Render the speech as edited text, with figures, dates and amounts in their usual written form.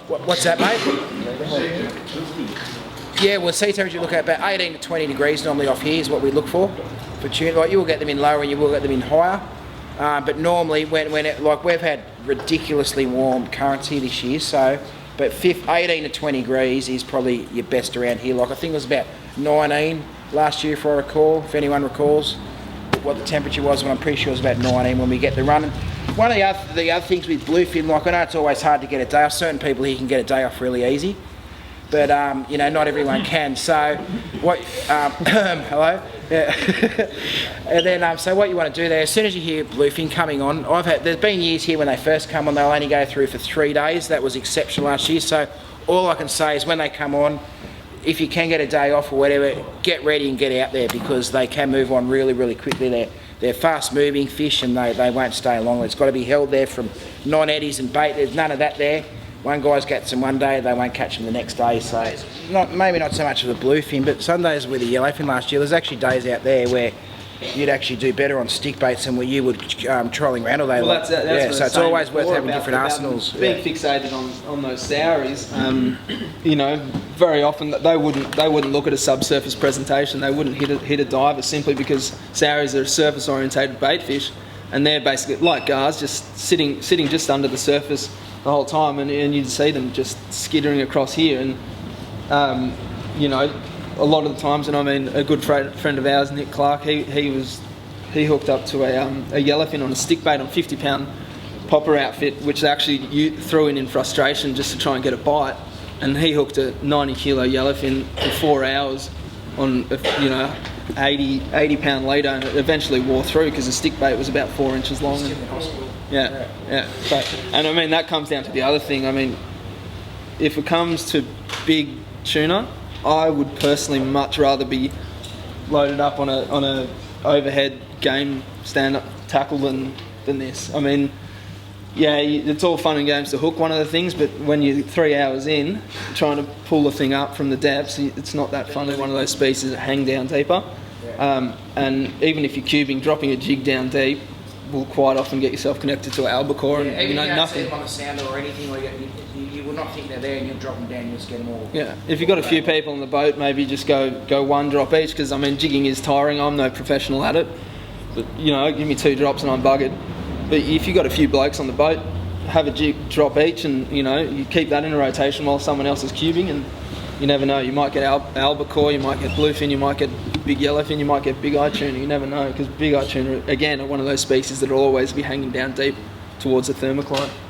What's that, mate? Yeah, well, sea temperature you look at about 18 to 20 degrees normally off here is what we look for tuna. Like, you will get them in lower and you will get them in higher. But normally, like we've had ridiculously warm currents here this year, so, but 18 to 20 degrees is probably your best around here. Like I think it was about 19 last year, if I recall, if anyone recalls what the temperature was, but I'm pretty sure it was about 19 when we get the run. One of the other things with bluefin, like I know it's always hard to get a day off. Certain people here can get a day off really easy, but you know, not everyone can. So what? Hello. Yeah. And then so what you want to do there, as soon as you hear bluefin coming on, there's been years here when they first come on, they'll only go through for 3 days. That was exceptional last year. So all I can say is when they come on, if you can get a day off or whatever, get ready and get out there, because they can move on really, really quickly. They're fast moving fish and they won't stay long. It's got to be held there from non-eddies and bait. There's none of that there. One guy's gets them one day, they won't catch them the next day. So maybe not so much of the bluefin, but some days with the yellowfin last year, there's actually days out there where you'd actually do better on stick baits than where you would trolling around all day. Well, that's yeah, so it's always worth having different arsenals. Being fixated on those souries, you know, very often they wouldn't look at a subsurface presentation. They wouldn't hit a diver simply because souries are a surface orientated bait fish, and they're basically like gars, just sitting just under the surface the whole time, and you'd see them just skittering across here. And you know, a lot of the times, and I mean, a good friend of ours, Nick Clark, he hooked up to a yellowfin on a stick bait on 50-pound popper outfit, which actually threw in frustration just to try and get a bite, and he hooked a 90-kilo yellowfin for 4 hours on, you know, 80-pound leader, and it eventually wore through because the stick bait was about 4 inches long. Yeah. But, and I mean, that comes down to the other thing. I mean, if it comes to big tuna, I would personally much rather be loaded up on a overhead game stand-up tackle than this. I mean, yeah, it's all fun and games to hook one of the things, but when you're 3 hours in trying to pull the thing up from the depths, it's not that fun with one of those species that hang down deeper. And even if you're cubing, dropping a jig down deep will quite often get yourself connected to an albacore, and even you know, if you nothing. See them on the sounder or anything, or you will not think they're there, and you'll drop them down, you'll just get them all. Yeah, if you've got a few people on the boat, maybe just go one drop each, because I mean, jigging is tiring. I'm no professional at it, but you know, give me 2 drops and I'm buggered. But if you've got a few blokes on the boat, have a jig drop each, and you know, you keep that in a rotation while someone else is cubing, and you never know, you might get albacore, you might get bluefin, you might get big yellowfin, you might get big-eye tuna. You never know, because big-eye tuna, again, are one of those species that will always be hanging down deep towards the thermocline.